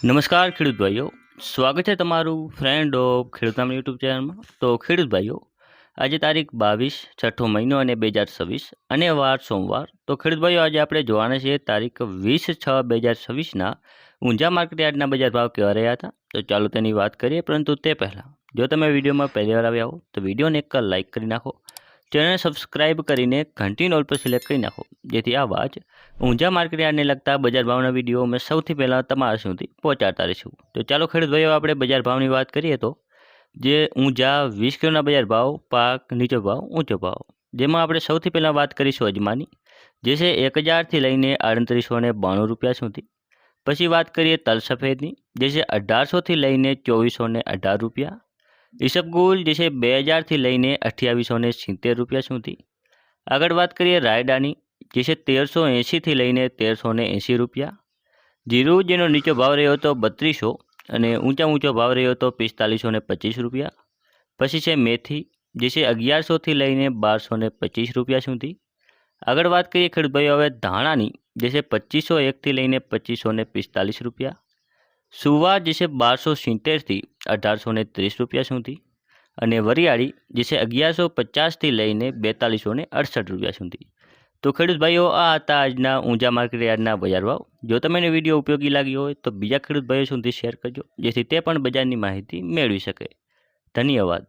નમસ્કાર ખેડૂત ભાઈઓ, સ્વાગત છે તમારું ફ્રેન્ડ ઓફ ખેડૂત નામની યુટ્યુબ ચેનલમાં. તો ખેડૂત ભાઈઓ, આજે તારીખ 22 છઠ્ઠો મહિનો અને 2026 અને વાર સોમવાર. તો ખેડૂત ભાઈઓ, આજે આપણે જોવાના છીએ તારીખ 20/6/2026ના ઊંઝા માર્કેટ યાર્ડના બજાર ભાવ કેવા રહ્યા હતા. તો ચાલો તેની વાત કરીએ, પરંતુ તે પહેલાં જો તમે વિડીયોમાં પહેલી વાર આવ્યા હો તો વિડીયોને એક લાઇક કરી નાખો, ચેનલ સબસ્ક્રાઇબ કરીને ઘંટીનો ઓલ પર સિલેક્ટ કરી નાખો, જેથી આવા જ ઊંઝા માર્કેટ યાર્ડને લગતા બજાર ભાવના વિડીયો અમે સૌથી પહેલાં તમારા સુધી પહોંચાડતા રહીશું. તો ચાલો ખેડૂત ભાઈઓ, આપણે બજાર ભાવની વાત કરીએ તો જે ઊંઝા 20 કિલોના બજાર ભાવ, પાક નીચો ભાવ, ઊંચો ભાવ, જેમાં આપણે સૌથી પહેલાં વાત કરીશું અજમાની, જે છે 1000થી લઈને 3892 રૂપિયા સુધી. પછી વાત કરીએ તલ સફેદની, જે છે 1800થી લઈને 2418 રૂપિયા. ઈસબગુલ, જે છે 2000થી લઈને 2870 રૂપિયા સુધી. આગળ વાત કરીએ રાયડાની, જે છે 1380થી લઈને 1380 રૂપિયા. જીરું, જેનો નીચો ભાવ રહ્યો હતો 3200 અને ઊંચો ભાવ રહ્યો હતો 4525 રૂપિયા. પછી છે મેથી, જે છે 1100થી લઈને 1225 રૂપિયા સુધી. આગળ વાત કરીએ ખેડૂત ભાઈઓ હવે ધાણાની, જે છે 2501થી લઈને 2545 રૂપિયા. સુવા, જે છે 1270થી 1830 રૂપિયા સુધી. અને વરિયાળી, જે છે 1150થી લઈને 4268 રૂપિયા સુધી. તો ખેડૂત ભાઈઓ, આ હતા આજના ઊંઝા માર્કેટ યાર્ડના બજાર ભાવ. જો તમને વિડીયો ઉપયોગી લાગ્યો હોય તો બીજા ખેડૂત ભાઈઓ સુધી શેર કરજો, જેથી તે પણ બજારની માહિતી મેળવી શકે. ધન્યવાદ.